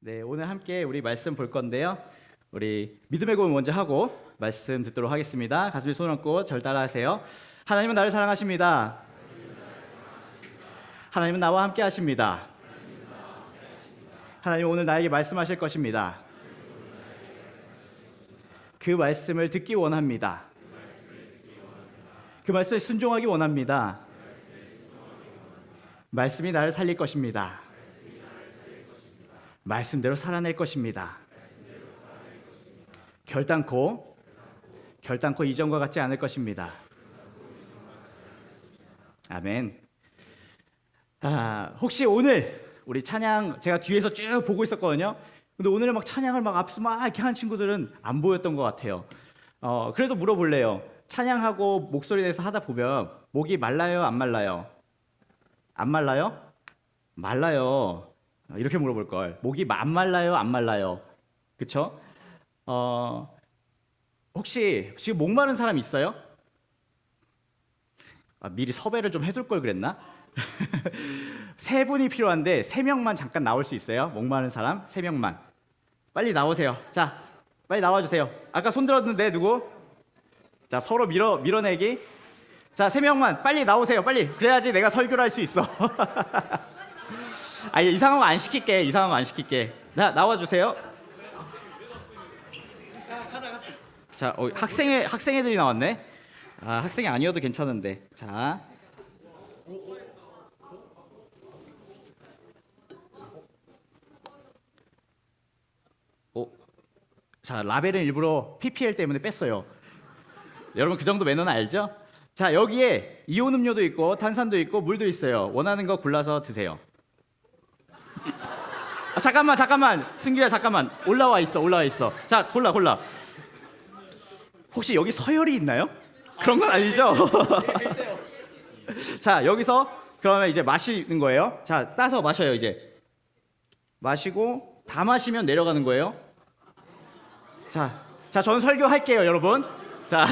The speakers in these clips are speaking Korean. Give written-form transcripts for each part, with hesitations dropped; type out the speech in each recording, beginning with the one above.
네, 오늘 함께 우리 말씀 볼 건데요. 우리 믿음의 고백 먼저 하고 말씀 듣도록 하겠습니다. 가슴에 손 얹고 절 따라하세요. 하나님은 나를 사랑하십니다. 하나님은 나와 함께 하십니다. 하나님은 오늘 나에게 말씀하실 것입니다. 그 말씀을 듣기 원합니다. 그 말씀에 순종하기 원합니다. 말씀이 나를 살릴 것입니다. 말씀대로 살아낼 것입니다. 결단코 이전과 같지 않을 것입니다. 아멘. 혹시 오늘 우리 찬양 제가 뒤에서 쭉 보고 있었거든요. 근데 오늘은 막 찬양을 막 앞에서 막 이렇게 하는 친구들은 안 보였던 것 같아요. 그래도 물어볼래요. 찬양하고 목소리 내서 하다 보면 목이 말라요, 안 말라요? 안 말라요? 말라요. 이렇게 물어볼 걸. 목이 안 말라요, 안 말라요? 그쵸? 혹시 지금 목마른 사람 있어요? 미리 섭외를 좀 해둘 걸 그랬나? 세 분이 필요한데 세 명만 잠깐 나올 수 있어요? 목마른 사람 세 명만. 빨리 나오세요. 자, 빨리 나와주세요. 아까 손 들었는데 누구? 자, 서로 밀어내기. 자, 세 명만 빨리 나오세요. 빨리. 그래야지 내가 설교를 할 수 있어. 이 상황 안 시킬게. 자, 나와주세요. 자, 학생애들이 나왔네. 학생이 아니어도 괜찮은데. 자, 자, 라벨은 일부러 PPL 때문에 뺐어요. 여러분 그 정도 매너는 알죠? 자, 여기에 이온 음료도 있고 탄산도 있고 물도 있어요. 원하는 거 골라서 드세요. 잠깐만 승규야, 잠깐만. 올라와 있어. 자, 골라. 혹시 여기 서열이 있나요? 그런 건 아니죠? 자, 여기서 그러면 이제 마시는 거예요. 자, 따서 마셔요. 이제 마시고 다 마시면 내려가는 거예요. 자, 저는 설교할게요, 여러분. 자,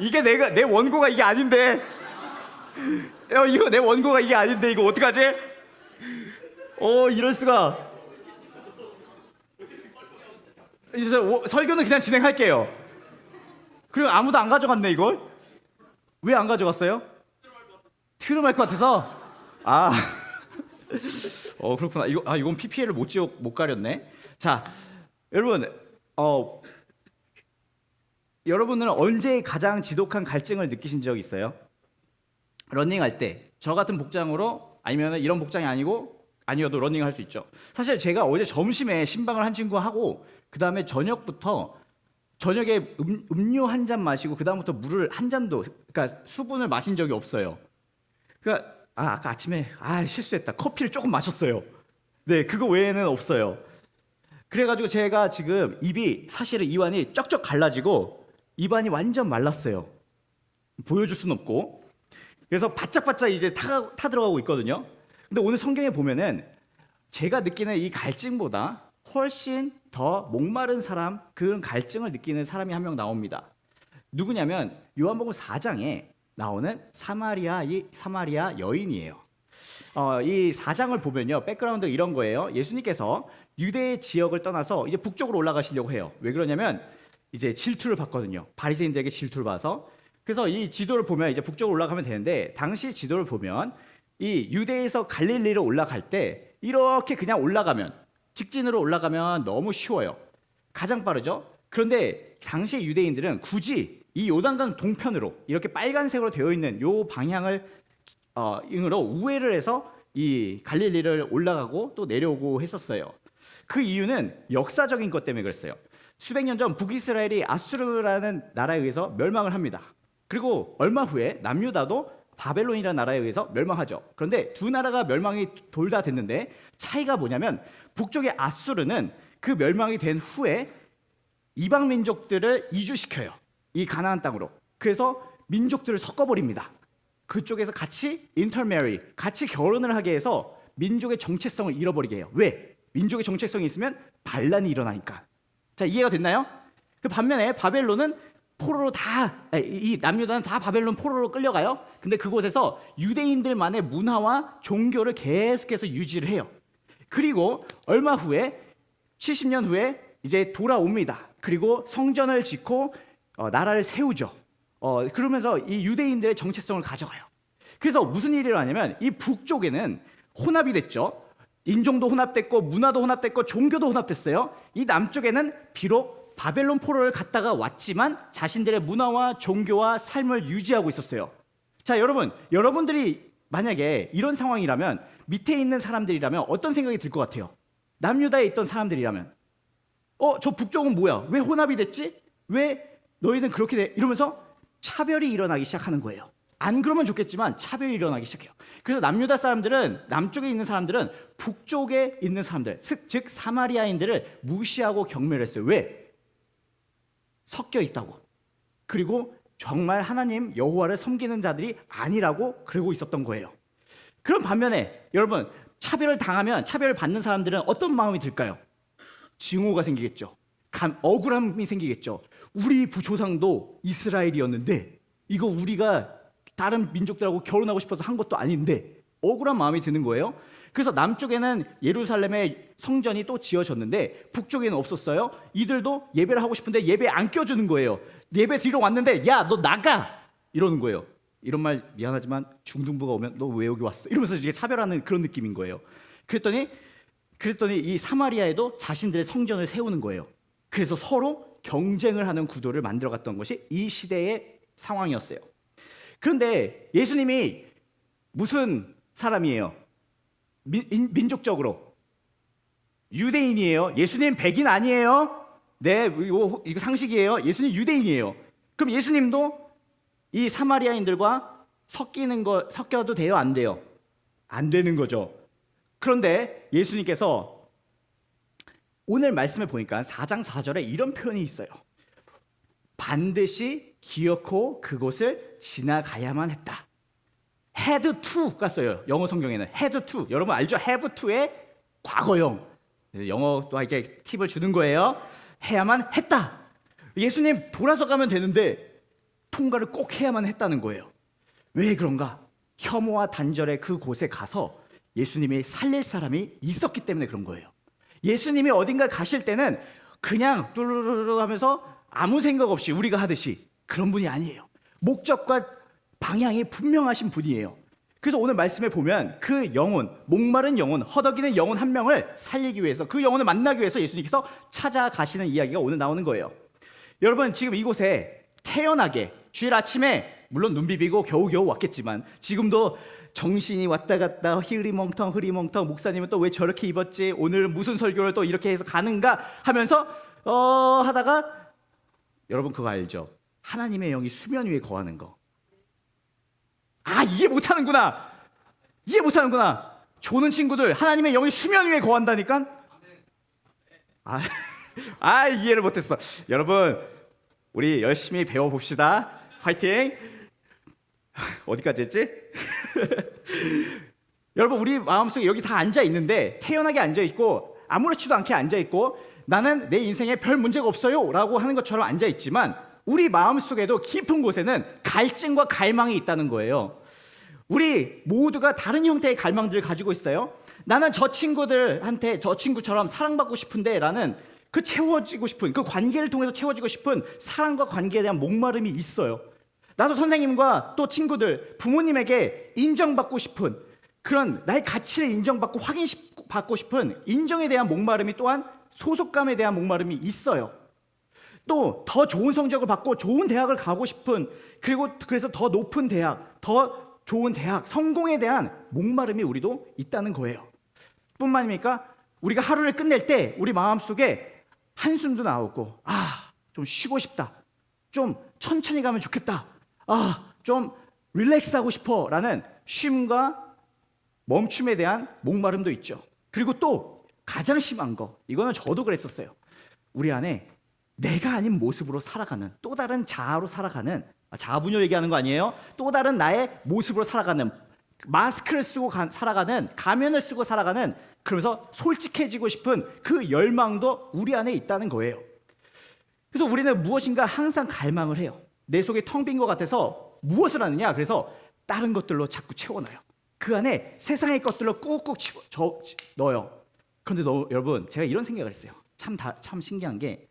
이게 내 원고가 이게 아닌데. 이거 내 원고가 이게 아닌데 이거 어떡하지? 이럴 수가. 이제 설교는 그냥 진행할게요. 그리고 아무도 안 가져갔네 이걸. 왜 안 가져갔어요? 트름할 것 같아서. 그렇구나. 이건 PPL을 못 가렸네. 자, 여러분, 여러분은 언제 가장 지독한 갈증을 느끼신 적 있어요? 러닝할 때, 저 같은 복장으로, 아니면 이런 복장이 아니어도 러닝을 할 수 있죠. 사실 제가 어제 점심에 신방을 한 친구하고 그 다음에 저녁에 음료 한 잔 마시고 그 다음부터 물을 한 잔도, 그러니까 수분을 마신 적이 없어요. 그러니까 아까 아침에 실수했다. 커피를 조금 마셨어요. 네, 그거 외에는 없어요. 그래가지고 제가 지금 입이 사실은 이완이 쩍쩍 갈라지고 입안이 완전 말랐어요. 보여줄 수는 없고. 그래서 바짝바짝 이제 타 들어가고 있거든요. 근데 오늘 성경에 보면은 제가 느끼는 이 갈증보다 훨씬 더 목마른 사람, 그런 갈증을 느끼는 사람이 한 명 나옵니다. 누구냐면 요한복음 4장에 나오는 사마리아 여인이에요. 이 4장을 보면요, 백그라운드 이런 거예요. 예수님께서 유대 지역을 떠나서 이제 북쪽으로 올라가시려고 해요. 왜 그러냐면 이제 질투를 받거든요. 바리새인들에게 질투를 받아서. 그래서 이 지도를 보면 이제 북쪽으로 올라가면 되는데, 당시 지도를 보면 이 유대에서 갈릴리로 올라갈 때 이렇게 그냥 직진으로 올라가면 너무 쉬워요. 가장 빠르죠. 그런데 당시 유대인들은 굳이 이 요단강 동편으로 이렇게 빨간색으로 되어 있는 요 방향을 으로 우회를 해서 이 갈릴리를 올라가고 또 내려오고 했었어요. 그 이유는 역사적인 것 때문에 그랬어요. 수백 년 전 북이스라엘이 아수르라는 나라에 의해서 멸망을 합니다. 그리고 얼마 후에 남유다도 바벨론이라는 나라에 의해서 멸망하죠. 그런데 두 나라가 멸망이 둘 다 됐는데 차이가 뭐냐면, 북쪽의 아수르는 그 멸망이 된 후에 이방 민족들을 이주시켜요. 이 가나안 땅으로. 그래서 민족들을 섞어버립니다. 그쪽에서 같이 같이 결혼을 하게 해서 민족의 정체성을 잃어버리게 해요. 왜? 민족의 정체성이 있으면 반란이 일어나니까. 자, 이해가 됐나요? 그 반면에 바벨론은 포로로 이 남유다는 다 바벨론 포로로 끌려가요. 근데 그곳에서 유대인들만의 문화와 종교를 계속해서 유지를 해요. 그리고 얼마 후에 70년 후에 이제 돌아옵니다. 그리고 성전을 짓고 나라를 세우죠. 그러면서 이 유대인들의 정체성을 가져가요. 그래서 무슨 일이 일어나냐면 이 북쪽에는 혼합이 됐죠. 인종도 혼합됐고 문화도 혼합됐고 종교도 혼합됐어요. 이 남쪽에는 비록 바벨론 포로를 갔다가 왔지만 자신들의 문화와 종교와 삶을 유지하고 있었어요. 자, 여러분들이 만약에 이런 상황이라면 밑에 있는 사람들이라면 어떤 생각이 들 것 같아요? 남유다에 있던 사람들이라면 저 북쪽은 뭐야? 왜 혼합이 됐지? 왜 너희는 그렇게 돼? 이러면서 차별이 일어나기 시작하는 거예요. 안 그러면 좋겠지만 차별이 일어나기 시작해요. 그래서 남유다 사람들은, 남쪽에 있는 사람들은 북쪽에 있는 사람들, 즉 사마리아인들을 무시하고 경멸했어요. 왜? 섞여 있다고. 그리고 정말 하나님 여호와를 섬기는 자들이 아니라고 그러고 있었던 거예요. 그런 반면에 여러분, 차별을 당하면, 차별을 받는 사람들은 어떤 마음이 들까요? 증오가 생기겠죠. 억울함이 생기겠죠. 우리 부조상도 이스라엘이었는데 이거 우리가 다른 민족들하고 결혼하고 싶어서 한 것도 아닌데 억울한 마음이 드는 거예요. 그래서 남쪽에는 예루살렘의 성전이 또 지어졌는데 북쪽에는 없었어요. 이들도 예배를 하고 싶은데 예배에 안 껴주는 거예요. 예배 드리러 왔는데 야, 너 나가! 이러는 거예요. 이런 말 미안하지만 중등부가 오면 너 왜 여기 왔어? 이러면서 이게 차별하는 그런 느낌인 거예요. 그랬더니 이 사마리아에도 자신들의 성전을 세우는 거예요. 그래서 서로 경쟁을 하는 구도를 만들어갔던 것이 이 시대의 상황이었어요. 그런데 예수님이 무슨 사람이에요? 민족적으로 유대인이에요. 예수님 백인 아니에요. 네, 이거 상식이에요. 예수님 유대인이에요. 그럼 예수님도 이 사마리아인들과 섞여도 돼요? 안 돼요? 안 되는 거죠. 그런데 예수님께서 오늘 말씀을 보니까 4장 4절에 이런 표현이 있어요. 반드시 기어코 그곳을 지나가야만 했다. had to가 써요. 영어 성경에는 had to. 여러분 알죠? have to의 과거형. 영어도 이렇게 팁을 주는 거예요. 해야만 했다. 예수님 돌아서 가면 되는데 통과를 꼭 해야만 했다는 거예요. 왜 그런가? 혐오와 단절의 그곳에 가서 예수님이 살릴 사람이 있었기 때문에 그런 거예요. 예수님이 어딘가 가실 때는 그냥 뚜루루루 하면서 아무 생각 없이 우리가 하듯이 그런 분이 아니에요. 목적과 방향이 분명하신 분이에요. 그래서 오늘 말씀에 보면 그 영혼, 목마른 영혼, 허덕이는 영혼 한 명을 살리기 위해서, 그 영혼을 만나기 위해서 예수님께서 찾아가시는 이야기가 오늘 나오는 거예요. 여러분, 지금 이곳에 태연하게 주일 아침에 물론 눈 비비고 겨우겨우 왔겠지만 지금도 정신이 왔다 갔다 흐리멍텅 목사님은 또 왜 저렇게 입었지? 오늘 무슨 설교를 또 이렇게 해서 가는가? 하면서 하다가 여러분 그거 알죠? 하나님의 영이 수면 위에 거하는 거. 이해 못하는구나. 조는 친구들 하나님의 영이 수면 위에 거한다니까? 이해를 못했어. 여러분 우리 열심히 배워봅시다. 파이팅. 어디까지 했지? 여러분 우리 마음속에 여기 다 앉아있는데 태연하게 앉아있고 아무렇지도 않게 앉아있고 나는 내 인생에 별 문제가 없어요 라고 하는 것처럼 앉아있지만 우리 마음속에도 깊은 곳에는 갈증과 갈망이 있다는 거예요. 우리 모두가 다른 형태의 갈망들을 가지고 있어요. 나는 저 친구들한테 저 친구처럼 사랑받고 싶은데 라는 그 채워지고 싶은 그 관계를 통해서 채워지고 싶은 사랑과 관계에 대한 목마름이 있어요. 나도 선생님과 또 친구들, 부모님에게 인정받고 싶은 그런 나의 가치를 인정받고 확인받고 싶은 인정에 대한 목마름이 또한 소속감에 대한 목마름이 있어요. 또 더 좋은 성적을 받고 좋은 대학을 가고 싶은 그래서 더 높은 대학, 더 좋은 대학, 성공에 대한 목마름이 우리도 있다는 거예요. 뿐만 아니라 우리가 하루를 끝낼 때 우리 마음속에 한숨도 나오고 좀 쉬고 싶다. 좀 천천히 가면 좋겠다. 좀 릴렉스하고 싶어 라는 쉼과 멈춤에 대한 목마름도 있죠. 그리고 또 가장 심한 거, 이거는 저도 그랬었어요. 우리 안에 내가 아닌 모습으로 살아가는, 또 다른 자아로 살아가는, 자아분열 얘기하는 거 아니에요? 또 다른 나의 모습으로 살아가는, 마스크를 쓰고 살아가는, 가면을 쓰고 살아가는, 그러면서 솔직해지고 싶은 그 열망도 우리 안에 있다는 거예요. 그래서 우리는 무엇인가 항상 갈망을 해요. 내 속이 텅 빈 것 같아서 무엇을 하느냐? 그래서 다른 것들로 자꾸 채워놔요. 그 안에 세상의 것들로 꾹꾹 넣어요. 그런데 여러분, 제가 이런 생각을 했어요. 참 신기한 게,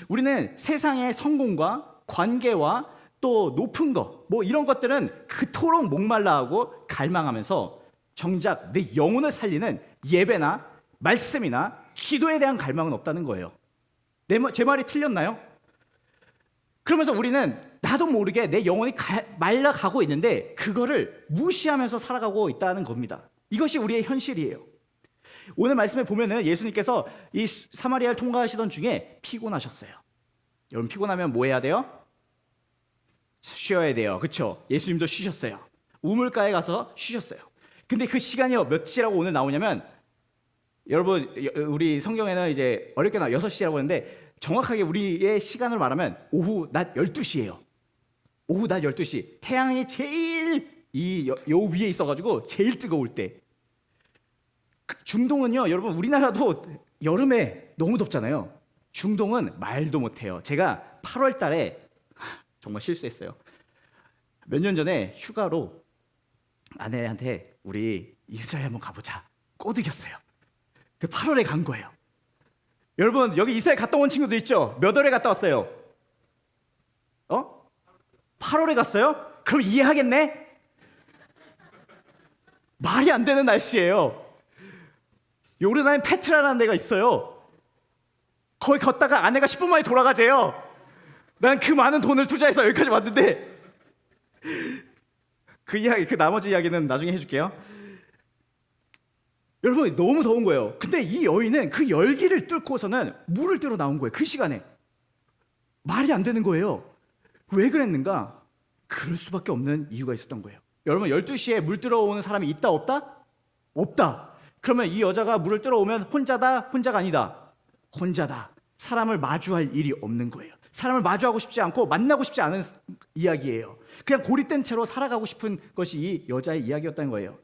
우리는 세상의 성공과 관계와 또 높은 거, 뭐 이런 것들은 그토록 목말라하고 갈망하면서 정작 내 영혼을 살리는 예배나 말씀이나 기도에 대한 갈망은 없다는 거예요. 제 말이 틀렸나요? 그러면서 우리는 나도 모르게 내 영혼이 말라가고 있는데 그거를 무시하면서 살아가고 있다는 겁니다. 이것이 우리의 현실이에요. 오늘 말씀에 보면은 예수님께서 이 사마리아를 통과하시던 중에 피곤하셨어요. 여러분, 피곤하면 뭐 해야 돼요? 쉬어야 돼요. 그렇죠? 예수님도 쉬셨어요. 우물가에 가서 쉬셨어요. 근데 그 시간이 몇 시라고 오늘 나오냐면, 여러분, 우리 성경에는 이제 어렵게 나와 6시라고 하는데 정확하게 우리의 시간을 말하면 오후 낮 12시예요. 오후 낮 12시. 태양이 제일 요 위에 있어가지고 제일 뜨거울 때. 중동은요, 여러분, 우리나라도 여름에 너무 덥잖아요. 중동은 말도 못해요. 제가 8월 달에 정말 실수했어요. 몇 년 전에 휴가로 아내한테 우리 이스라엘 한번 가보자 꼬드겼어요. 그 8월에 간 거예요. 여러분, 여기 이스라엘 갔다 온 친구들 있죠? 몇 월에 갔다 왔어요? 8월에 갔어요? 그럼 이해하겠네? 말이 안 되는 날씨예요. 요르단에 페트라라는 데가 있어요. 거기 걷다가 아내가 10분 만에 돌아가재요. 난 그 많은 돈을 투자해서 여기까지 왔는데, 그 나머지 이야기는 나중에 해줄게요. 여러분, 너무 더운 거예요. 근데 이 여인은 그 열기를 뚫고서는 물을 뜨러 나온 거예요. 그 시간에. 말이 안 되는 거예요. 왜 그랬는가? 그럴 수밖에 없는 이유가 있었던 거예요. 여러분, 12시에 물 들어오는 사람이 있다 없다? 없다. 그러면 이 여자가 물을 들어오면 혼자다? 혼자가 아니다. 혼자다. 사람을 마주할 일이 없는 거예요. 사람을 마주하고 싶지 않고 만나고 싶지 않은 이야기예요. 그냥 고립된 채로 살아가고 싶은 것이 이 여자의 이야기였다는 거예요.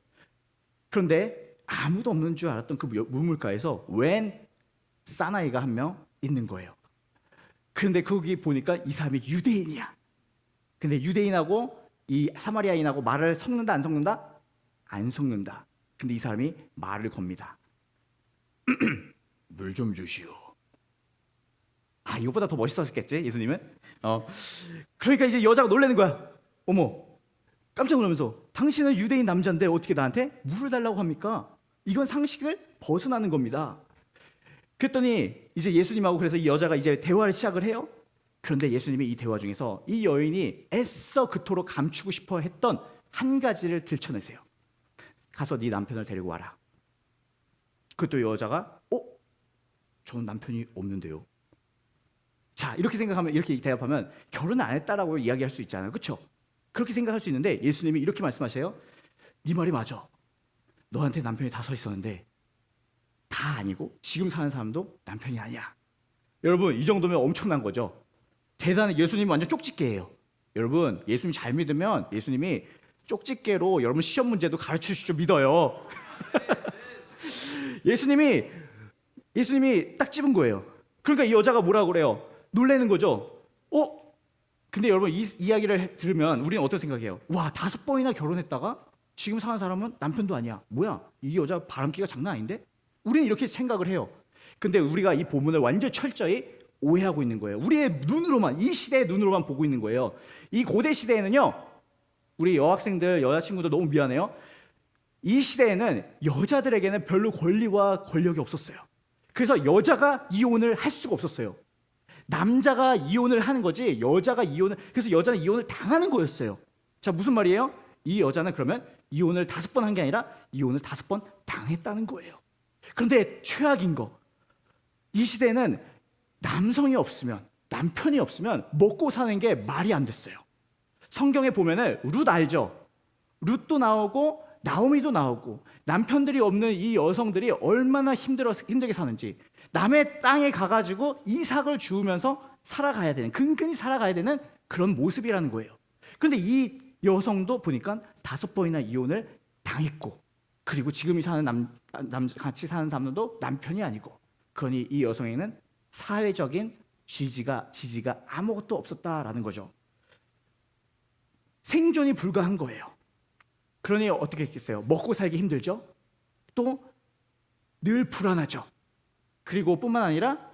그런데 아무도 없는 줄 알았던 그 우물가에서 웬 사나이가 한 명 있는 거예요. 그런데 거기 보니까 이 사람이 유대인이야. 근데 유대인하고 이 사마리아인하고 말을 섞는다 안 섞는다? 안 섞는다. 근데 이 사람이 말을 겁니다. 물 좀 주시오. 이것보다 더 멋있었겠지, 예수님은? 그러니까 이제 여자가 놀라는 거야. 어머, 깜짝 놀라면서, 당신은 유대인 남자인데 어떻게 나한테 물을 달라고 합니까? 이건 상식을 벗어나는 겁니다. 그랬더니 이제 예수님하고, 그래서 이 여자가 이제 대화를 시작을 해요. 그런데 예수님이 이 대화 중에서 이 여인이 애써 그토록 감추고 싶어 했던 한 가지를 들춰내세요. 가서 네 남편을 데리고 와라. 그것도 여자가 저는 남편이 없는데요. 자, 이렇게 생각하면, 이렇게 대답하면 결혼을 안 했다라고 이야기할 수 있잖아요. 그렇죠? 그렇게 생각할 수 있는데 예수님이 이렇게 말씀하세요. 네 말이 맞아. 너한테 남편이 다 서 있었는데 다 아니고 지금 사는 사람도 남편이 아니야. 여러분, 이 정도면 엄청난 거죠. 대단해. 예수님이 완전 쪽집게예요. 여러분, 예수님 잘 믿으면 예수님이 쪽집게로 여러분 시험 문제도 가르쳐 주실 줄 믿어요. 예수님이 딱 집은 거예요. 그러니까 이 여자가 뭐라고 그래요? 놀라는 거죠. 근데 여러분, 이 이야기를 들으면 우리는 어떤 생각이에요? 와, 5번이나 결혼했다가 지금 사는 사람은 남편도 아니야. 뭐야, 이 여자 바람기가 장난 아닌데? 우리는 이렇게 생각을 해요. 근데 우리가 이 본문을 완전 철저히 오해하고 있는 거예요. 우리의 눈으로만, 이 시대의 눈으로만 보고 있는 거예요. 이 고대 시대에는요, 우리 여학생들, 여자친구들 너무 미안해요. 이 시대에는 여자들에게는 별로 권리와 권력이 없었어요. 그래서 여자가 이혼을 할 수가 없었어요. 남자가 이혼을 하는 거지, 그래서 여자는 이혼을 당하는 거였어요. 자, 무슨 말이에요? 이 여자는 그러면 이혼을 5번 한 게 아니라 이혼을 5번 당했다는 거예요. 그런데 최악인 거, 이 시대는 남성이 없으면, 남편이 없으면 먹고 사는 게 말이 안 됐어요. 성경에 보면은 룻 알죠? 룻도 나오고 나오미도 나오고, 남편들이 없는 이 여성들이 얼마나 힘들게 사는지, 남의 땅에 가가지고 이삭을 주우면서 살아가야 되는, 근근히 살아가야 되는 그런 모습이라는 거예요. 그런데 이 여성도 보니까 5번이나 이혼을 당했고, 그리고 지금 같이 사는 사람도 남편이 아니고, 그러니 이 여성에는 사회적인 지지가 아무것도 없었다라는 거죠. 생존이 불가한 거예요. 그러니 어떻게 했겠어요? 먹고 살기 힘들죠. 또 늘 불안하죠. 그리고 뿐만 아니라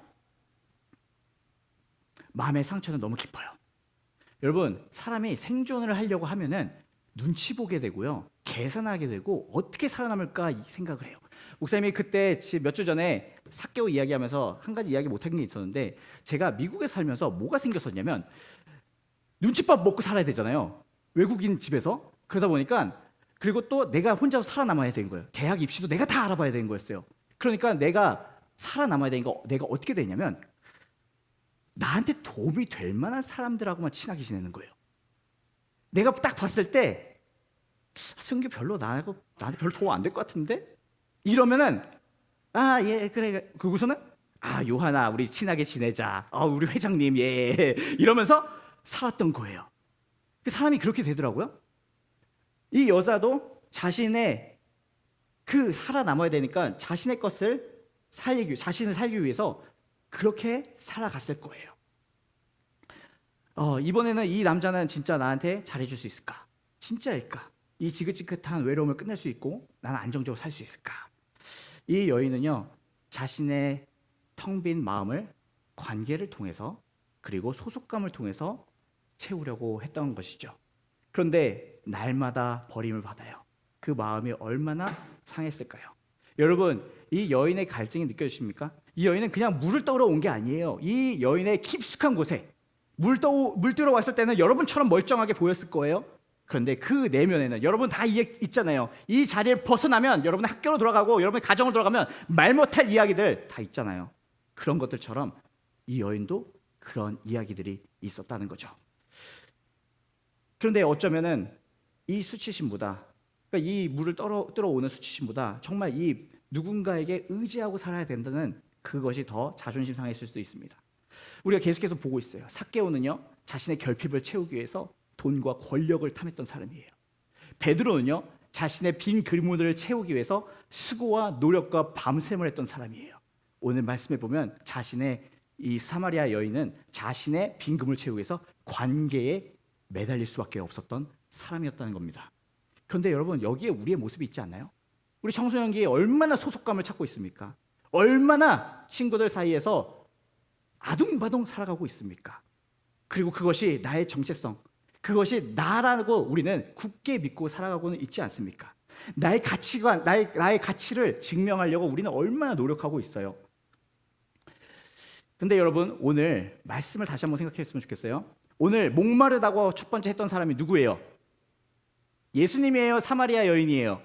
마음의 상처는 너무 깊어요. 여러분, 사람이 생존을 하려고 하면은 눈치 보게 되고요, 계산하게 되고 어떻게 살아남을까 생각을 해요. 목사님이 그때 몇 주 전에 사개오 이야기하면서 한 가지 이야기 못한 게 있었는데, 제가 미국에 살면서 뭐가 생겼었냐면 눈칫밥 먹고 살아야 되잖아요, 외국인 집에서. 그러다 보니까, 그리고 또 내가 혼자서 살아남아야 되는 거예요. 대학 입시도 내가 다 알아봐야 되는 거였어요. 그러니까 내가 살아남아야 되니까 내가 어떻게 되냐면 나한테 도움이 될 만한 사람들하고만 친하게 지내는 거예요. 내가 딱 봤을 때 승규 별로 나한테 별로 도움 안 될 것 같은데? 이러면은 예 그래. 그러고서는 요하나 우리 친하게 지내자. 우리 회장님 예 이러면서 살았던 거예요. 그 사람이 그렇게 되더라고요. 이 여자도 자신의 살아남아야 되니까 자신의 것을 자신을 살기 위해서 그렇게 살아갔을 거예요. 이번에는 이 남자는 진짜 나한테 잘해줄 수 있을까? 진짜일까? 이 지긋지긋한 외로움을 끝낼 수 있고 나는 안정적으로 살 수 있을까? 이 여인은요, 자신의 텅 빈 마음을 관계를 통해서 그리고 소속감을 통해서 채우려고 했던 것이죠. 그런데 날마다 버림을 받아요. 그 마음이 얼마나 상했을까요? 여러분, 이 여인의 갈증이 느껴지십니까? 이 여인은 그냥 물을 떠러 온 게 아니에요. 이 여인의 깊숙한 곳에 물 뜨러 왔을 때는 여러분처럼 멀쩡하게 보였을 거예요. 그런데 그 내면에는 여러분 다 있잖아요. 이 자리를 벗어나면 여러분 학교로 돌아가고 여러분 가정으로 돌아가면 말 못할 이야기들 다 있잖아요. 그런 것들처럼 이 여인도 그런 이야기들이 있었다는 거죠. 그런데 어쩌면은 이 수치심보다, 그러니까 이 물을 뜨러 오는 수치심보다 정말 이 누군가에게 의지하고 살아야 된다는 그것이 더 자존심 상했을 수도 있습니다. 우리가 계속해서 보고 있어요. 삭개오는요, 자신의 결핍을 채우기 위해서 돈과 권력을 탐했던 사람이에요. 베드로는요, 자신의 빈 그물을 채우기 위해서 수고와 노력과 밤샘을 했던 사람이에요. 오늘 말씀해 보면 이 사마리아 여인은 자신의 빈 그물을 채우기 위해서 관계에 매달릴 수밖에 없었던 사람이었다는 겁니다. 그런데 여러분, 여기에 우리의 모습이 있지 않나요? 우리 청소년기에 얼마나 소속감을 찾고 있습니까? 얼마나 친구들 사이에서 아둥바둥 살아가고 있습니까? 그리고 그것이 나의 정체성, 그것이 나라고 우리는 굳게 믿고 살아가고는 있지 않습니까? 나의 가치관, 나의 가치를 증명하려고 우리는 얼마나 노력하고 있어요. 근데 여러분, 오늘 말씀을 다시 한번 생각했으면 좋겠어요. 오늘 목마르다고 첫 번째 했던 사람이 누구예요? 예수님이에요? 사마리아 여인이에요?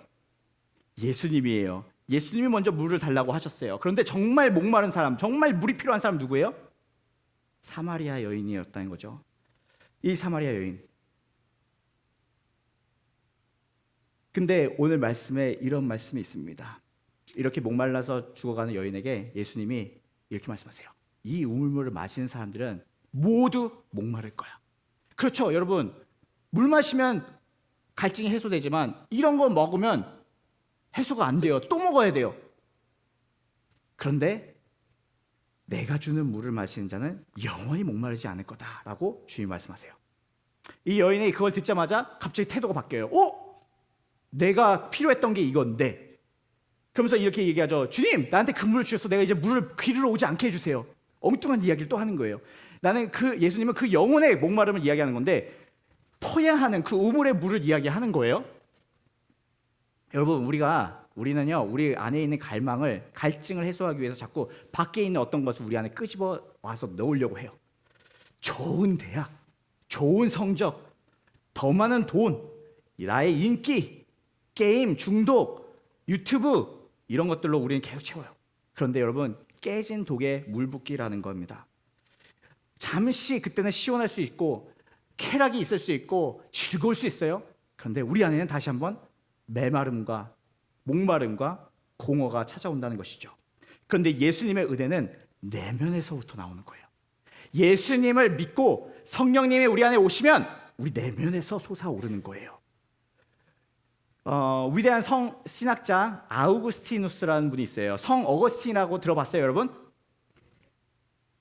예수님이에요. 예수님이 먼저 물을 달라고 하셨어요. 그런데 정말 목마른 사람, 정말 물이 필요한 사람 누구예요? 사마리아 여인이었다는 거죠. 이 사마리아 여인. 근데 오늘 말씀에 이런 말씀이 있습니다. 이렇게 목말라서 죽어가는 여인에게 예수님이 이렇게 말씀하세요. 이 우물물을 마시는 사람들은 모두 목마를 거야. 그렇죠, 여러분. 물 마시면 갈증이 해소되지만 이런 거 먹으면 해소가 안 돼요. 또 먹어야 돼요. 그런데 내가 주는 물을 마시는 자는 영원히 목마르지 않을 거다라고 주님이 말씀하세요. 이 여인이 그걸 듣자마자 갑자기 태도가 바뀌어요. 내가 필요했던 게 이건데. 그러면서 이렇게 얘기하죠. 주님, 나한테 그 물을 주셔서 내가 이제 물을 귀르러 오지 않게 해주세요. 엉뚱한 이야기를 또 하는 거예요. 예수님은 그 영혼의 목마름을 이야기하는 건데 퍼야 하는 그 우물의 물을 이야기하는 거예요. 여러분, 우리는요, 우리 안에 있는 갈증을 해소하기 위해서 자꾸 밖에 있는 어떤 것을 우리 안에 끄집어 와서 넣으려고 해요. 좋은 대학, 좋은 성적, 더 많은 돈, 나의 인기, 게임 중독, 유튜브 이런 것들로 우리는 계속 채워요. 그런데 여러분, 깨진 독에 물 붓기라는 겁니다. 잠시 그때는 시원할 수 있고 쾌락이 있을 수 있고 즐거울 수 있어요. 그런데 우리 안에는 다시 한번 메마름과 목마름과 공허가 찾아온다는 것이죠. 그런데 예수님의 은혜는 내면에서부터 나오는 거예요. 예수님을 믿고 성령님이 우리 안에 오시면 우리 내면에서 솟아오르는 거예요. 위대한 신학자 아우구스티누스라는 분이 있어요. 성 어거스틴이라고 들어봤어요, 여러분?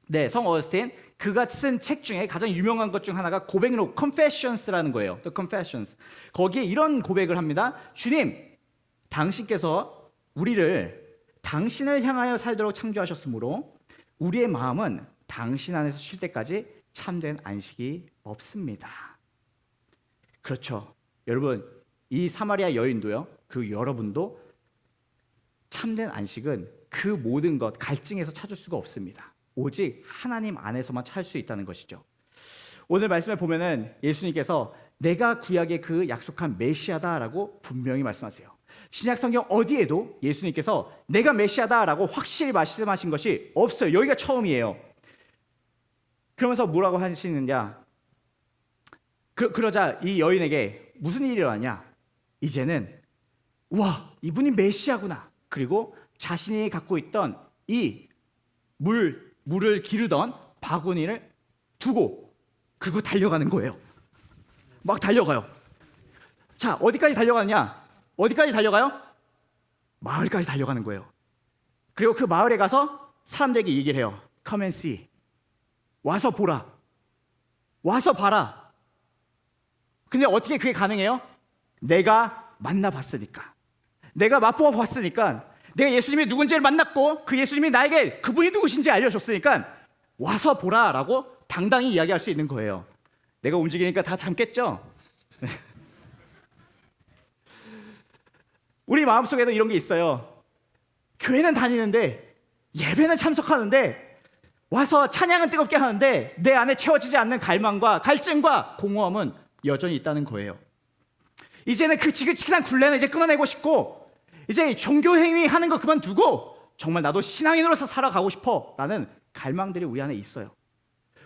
네, 성 어거스틴 그가 쓴 책 중에 가장 유명한 것 중 하나가 고백록 Confessions라는 거예요. The Confessions. 거기에 이런 고백을 합니다. 주님, 당신께서 우리를 당신을 향하여 살도록 창조하셨으므로 우리의 마음은 당신 안에서 쉴 때까지 참된 안식이 없습니다. 그렇죠. 여러분, 이 사마리아 여인도요. 그 여러분도 참된 안식은 그 모든 것 갈증에서 찾을 수가 없습니다. 오직 하나님 안에서만 찾을 수 있다는 것이죠. 오늘 말씀에 보면은 예수님께서 내가 구약의 그 약속한 메시아다라고 분명히 말씀하세요. 신약 성경 어디에도 예수님께서 내가 메시아다라고 확실히 말씀하신 것이 없어요. 여기가 처음이에요. 그러면서 뭐라고 하시느냐? 그러자 이 여인에게 무슨 일이 일어나냐? 이제는 와, 이분이 메시아구나. 그리고 자신이 갖고 있던 이 물을 기르던 바구니를 두고 그리고 달려가는 거예요. 막 달려가요. 자, 어디까지 달려가느냐? 어디까지 달려가요? 마을까지 달려가는 거예요. 그리고 그 마을에 가서 사람들에게 얘기를 해요. Come and see. 와서 보라. 와서 봐라. 근데 어떻게 그게 가능해요? 내가 만나봤으니까. 내가 맛보아 봤으니까. 내가 예수님이 누군지를 만났고 그 예수님이 나에게 그분이 누구신지 알려줬으니까 와서 보라라고 당당히 이야기할 수 있는 거예요. 내가 움직이니까 다 참겠죠? 우리 마음속에도 이런 게 있어요. 교회는 다니는데 예배는 참석하는데 와서 찬양은 뜨겁게 하는데 내 안에 채워지지 않는 갈망과 갈증과 공허함은 여전히 있다는 거예요. 이제는 그 지긋지긋한 굴레는 이제 끊어내고 싶고 이제 종교 행위 하는 거 그만두고 정말 나도 신앙인으로서 살아가고 싶어 라는 갈망들이 우리 안에 있어요.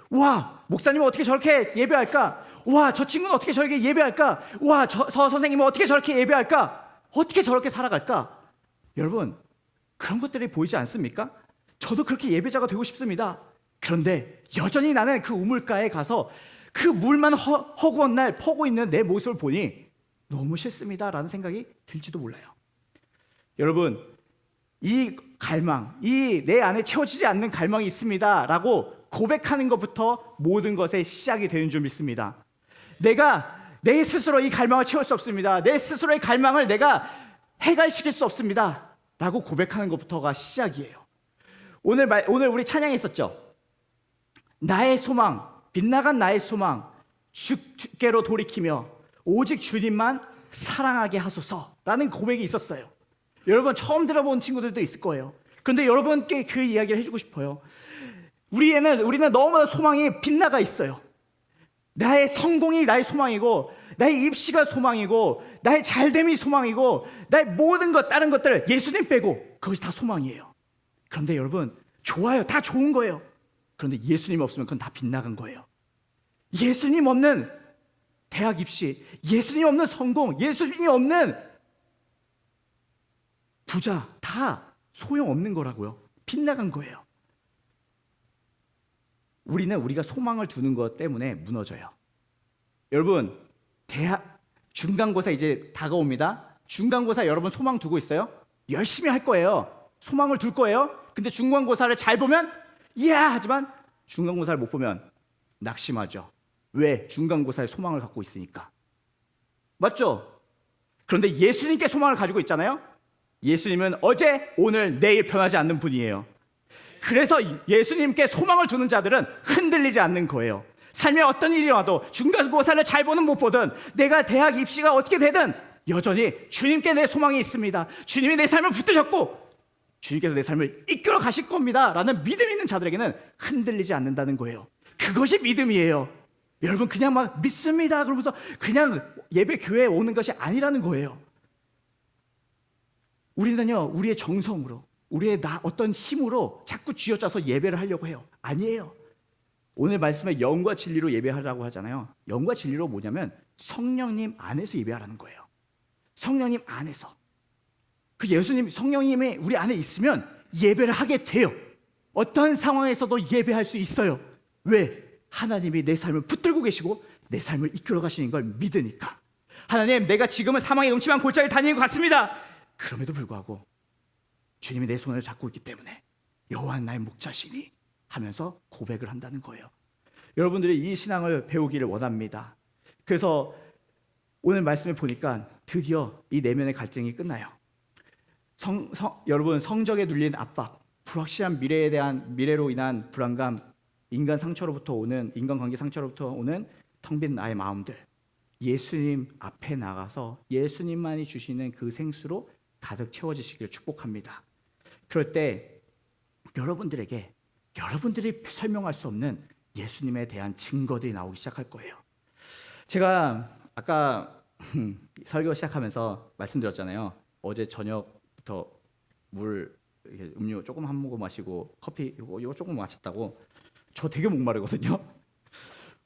와, 목사님은 어떻게 저렇게 예배할까? 와, 저 친구는 어떻게 저렇게 예배할까? 와, 저 선생님은 어떻게 저렇게 예배할까? 어떻게 저렇게 살아갈까? 여러분, 그런 것들이 보이지 않습니까? 저도 그렇게 예배자가 되고 싶습니다. 그런데 여전히 나는 그 우물가에 가서 그 물만 허구한 날 퍼고 있는 내 모습을 보니 너무 싫습니다 라는 생각이 들지도 몰라요. 여러분, 이 갈망, 이 내 안에 채워지지 않는 갈망이 있습니다 라고 고백하는 것부터 모든 것의 시작이 되는 줄 믿습니다. 내가 내 스스로 이 갈망을 채울 수 없습니다. 내 스스로의 갈망을 내가 해결시킬 수 없습니다 라고 고백하는 것부터가 시작이에요. 오늘 우리 찬양에 있었죠. 나의 소망, 빗나간 나의 소망, 주께로 돌이키며 오직 주님만 사랑하게 하소서라는 고백이 있었어요. 여러분 처음 들어본 친구들도 있을 거예요. 그런데 여러분께 그 이야기를 해주고 싶어요. 우리는 너무나 소망이 빗나가 있어요. 나의 성공이 나의 소망이고 나의 입시가 소망이고 나의 잘됨이 소망이고 나의 모든 것 다른 것들 예수님 빼고 그것이 다 소망이에요. 그런데 여러분 좋아요. 다 좋은 거예요. 그런데 예수님 없으면 그건 다 빗나간 거예요. 예수님 없는 대학 입시, 예수님 없는 성공, 예수님 없는 부자 다 소용없는 거라고요. 빗나간 거예요. 우리가 소망을 두는 것 때문에 무너져요. 여러분 중간고사 이제 다가옵니다. 중간고사 여러분 소망 두고 있어요? 열심히 할 거예요. 소망을 둘 거예요. 근데 중간고사를 잘 보면 이야 하지만 중간고사를 못 보면 낙심하죠. 왜? 중간고사에 소망을 갖고 있으니까. 맞죠? 그런데 예수님께 소망을 가지고 있잖아요. 예수님은 어제, 오늘, 내일 변하지 않는 분이에요. 그래서 예수님께 소망을 두는 자들은 흔들리지 않는 거예요. 삶에 어떤 일이 와도 중간고사를 잘 보든 못 보든 내가 대학 입시가 어떻게 되든 여전히 주님께 내 소망이 있습니다. 주님이 내 삶을 붙드셨고 주님께서 내 삶을 이끌어 가실 겁니다 라는 믿음 있는 자들에게는 흔들리지 않는다는 거예요. 그것이 믿음이에요. 여러분 그냥 막 믿습니다 그러면서 그냥 예배 교회에 오는 것이 아니라는 거예요. 우리는요 우리의 정성으로 우리의 어떤 힘으로 자꾸 쥐어짜서 예배를 하려고 해요. 아니에요. 오늘 말씀에 영과 진리로 예배하라고 하잖아요. 영과 진리로 뭐냐면 성령님 안에서 예배하라는 거예요. 성령님 안에서. 그 예수님 성령님이 우리 안에 있으면 예배를 하게 돼요. 어떤 상황에서도 예배할 수 있어요. 왜? 하나님이 내 삶을 붙들고 계시고 내 삶을 이끌어 가시는 걸 믿으니까. 하나님 내가 지금은 사망의 음침한 골짜기를 다니는 것 같습니다. 그럼에도 불구하고 주님이 내 손을 잡고 있기 때문에 여호와는 나의 목자시니 하면서 고백을 한다는 거예요. 여러분들이 이 신앙을 배우기를 원합니다. 그래서 오늘 말씀을 보니까 드디어 이 내면의 갈증이 끝나요. 여러분, 성적에 눌린 압박, 불확실한 미래로 인한 불안감, 인간관계 상처로부터 오는 텅 빈 나의 마음들, 예수님 앞에 나가서 예수님만이 주시는 그 생수로 가득 채워지시기를 축복합니다. 그럴 때 여러분들이 설명할 수 없는 예수님에 대한 증거들이 나오기 시작할 거예요. 제가 아까 설교 시작하면서 말씀드렸잖아요. 어제 저녁부터 음료 조금 한 모금 마시고 커피 이거 조금 마셨다고. 저 되게 목마르거든요.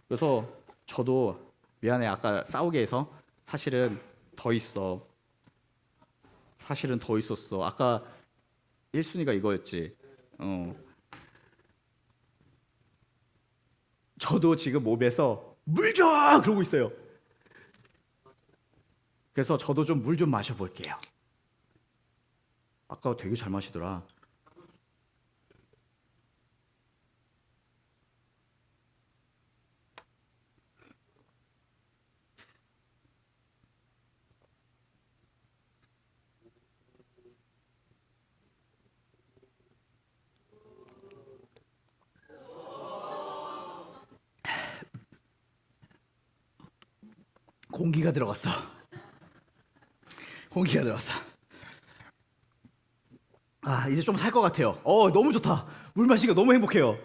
그래서 저도 미안해, 아까 싸우게 해서 사실은 더 있었어. 아까 1순위가 이거였지. 저도 지금 몸에서 물 줘! 그러고 있어요. 그래서 저도 좀 물 좀 마셔볼게요. 아까 되게 잘 마시더라. 공기가 들어갔어. 이제 좀 살 것 같아요. 너무 좋다. 물 마시기가 너무 행복해요.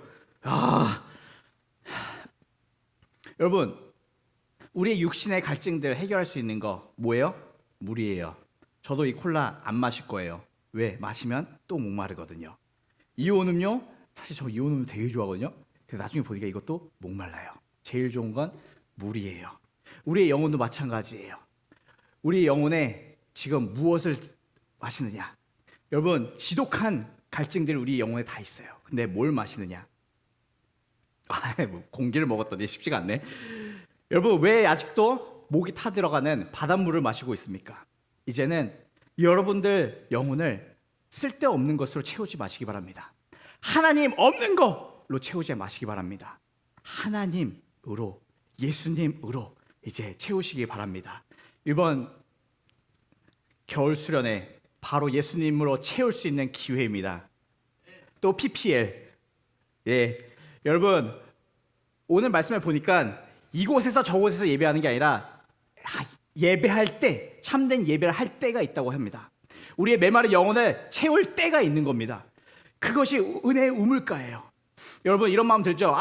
여러분, 우리의 육신의 갈증들 해결할 수 있는 거 뭐예요? 물이에요. 저도 이 콜라 안 마실 거예요. 왜? 마시면 또 목마르거든요. 이온 음료, 사실 저 이온 음료 되게 좋아하거든요. 근데 나중에 보니까 이것도 목말라요. 제일 좋은 건 물이에요. 우리의 영혼도 마찬가지예요. 우리 영혼에 지금 무엇을 마시느냐? 여러분, 지독한 갈증들이 우리 영혼에 다 있어요. 근데 뭘 마시느냐? 공기를 먹었더니 쉽지가 않네. 여러분, 왜 아직도 목이 타들어가는 바닷물을 마시고 있습니까? 이제는 여러분들 영혼을 쓸데없는 것으로 채우지 마시기 바랍니다. 하나님 없는 걸로 채우지 마시기 바랍니다. 하나님으로, 예수님으로 이제 채우시기 바랍니다. 이번 겨울 수련회 바로 예수님으로 채울 수 있는 기회입니다. 또 PPL. 여러분, 오늘 말씀을 보니까 이곳에서 저곳에서 예배하는 게 아니라 예배할 때, 참된 예배를 할 때가 있다고 합니다. 우리의 메마른 영혼을 채울 때가 있는 겁니다. 그것이 은혜의 우물가예요. 여러분, 이런 마음 들죠?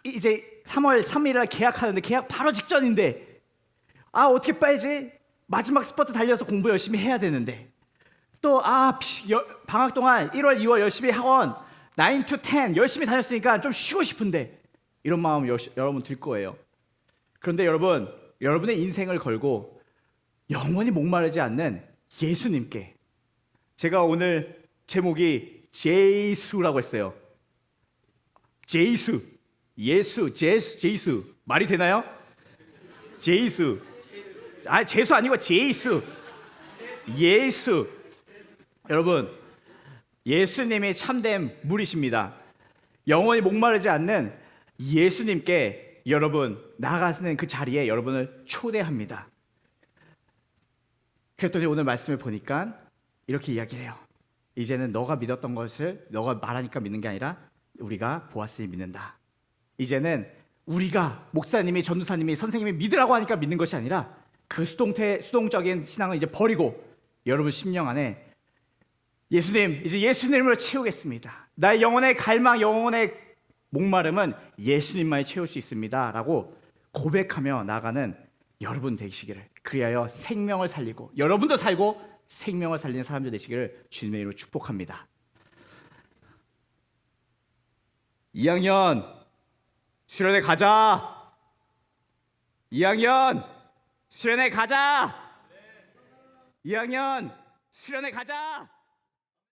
이제 3월 3일에 계약하는데 계약 바로 직전인데 어떻게 빼지? 마지막 스퍼트 달려서 공부 열심히 해야 되는데 또 방학 동안 1월 2월 열심히 학원 9 to 10 열심히 다녔으니까 좀 쉬고 싶은데 이런 마음 여러분 들 거예요. 그런데 여러분의 인생을 걸고 영원히 목마르지 않는 예수님께, 제가 오늘 제목이 제이수라고 했어요. 제이수, 제이수 말이 되나요? 제이수, 제수 아니고 제이수, 예수. 여러분, 예수님이 참된 물이십니다. 영원히 목마르지 않는 예수님께 여러분 나가시는 그 자리에 여러분을 초대합니다. 그랬더니 오늘 말씀을 보니까 이렇게 이야기를 해요. 이제는 너가 믿었던 것을 너가 말하니까 믿는 게 아니라 우리가 보았으니 믿는다. 이제는 우리가 목사님이, 전도사님이, 선생님이 믿으라고 하니까 믿는 것이 아니라 그 수동적인 신앙을 이제 버리고 여러분 심령 안에 예수님, 이제 예수님으로 채우겠습니다. 나의 영혼의 갈망, 영혼의 목마름은 예수님만이 채울 수 있습니다 라고 고백하며 나가는 여러분 되시기를, 그리하여 생명을 살리고 여러분도 살고 생명을 살리는 사람들 되시기를 주님의 이름으로 축복합니다. 2학년 수련회 가자. 2학년 수련회 가자. 2학년 수련회 가자.